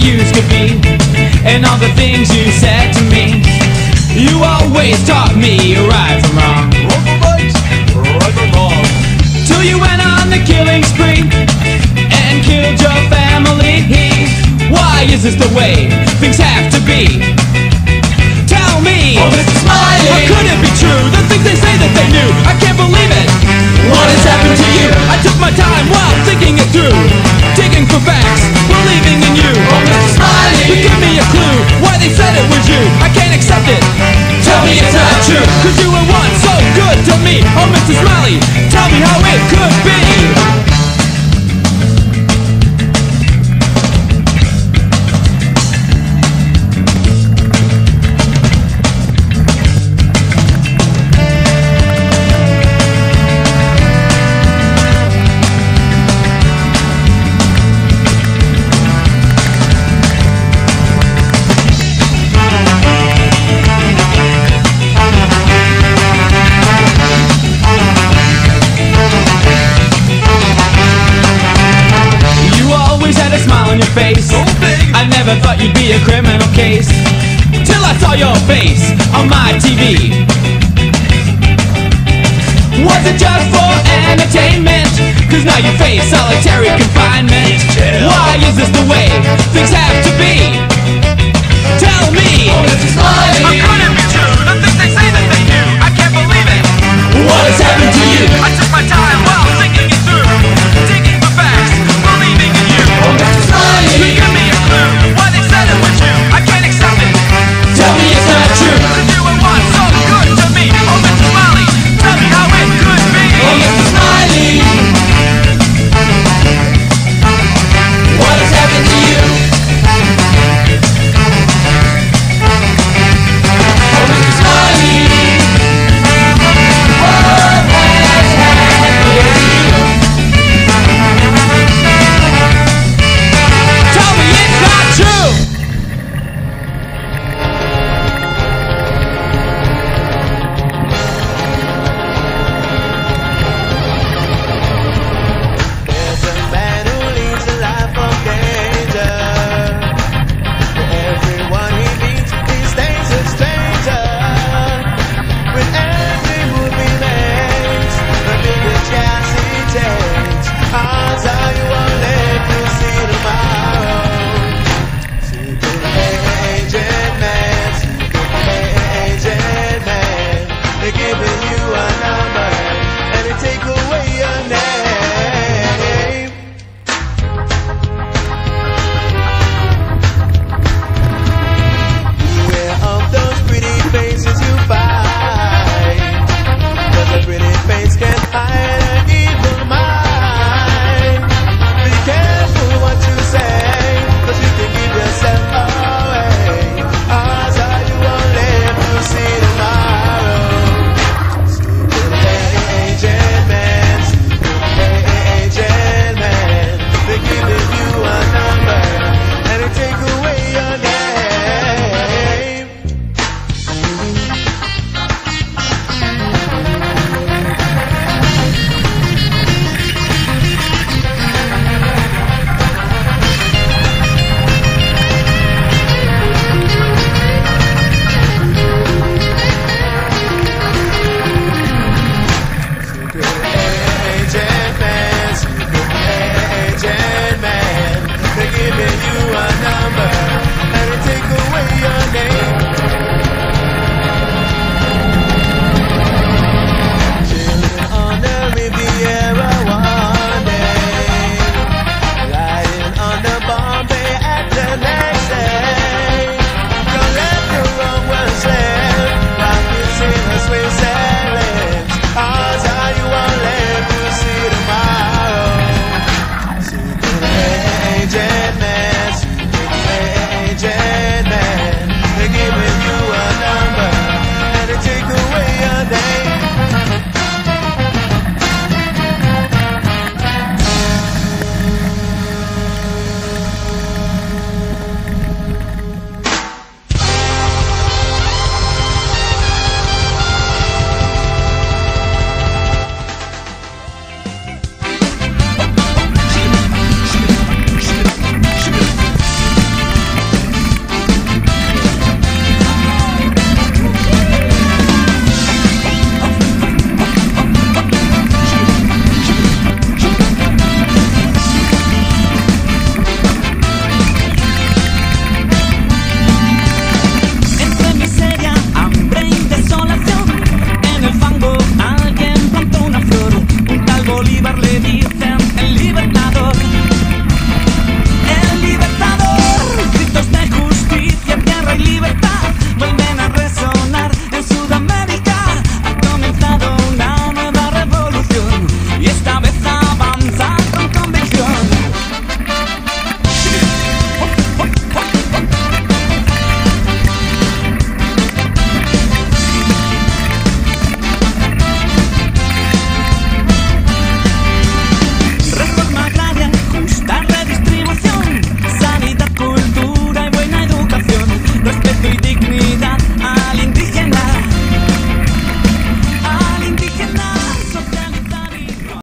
used to be, and all the things you said to me. You always taught me right from wrong, Right or wrong. till you went on the killing spree and killed your family. Why is this the way things have to be? Tell me, Oh, Mr. Smiley, how could it be true? The things they say that they knew, I can't believe it. What has happened to you? I took my time while thinking it through, digging for facts, believing in you. Oh, Mr. Smiley, But give me a clue why they said it was you. I can't accept it. tell me it's not true. Cause you were once so good to me. Oh, Mr. Smiley, tell me how it could be. Face. So big. I never thought you'd be a criminal case, till I saw your face on my TV. Was it just for entertainment? Cause now you face solitary confinement. Jail. Why is this the way things have to be? Tell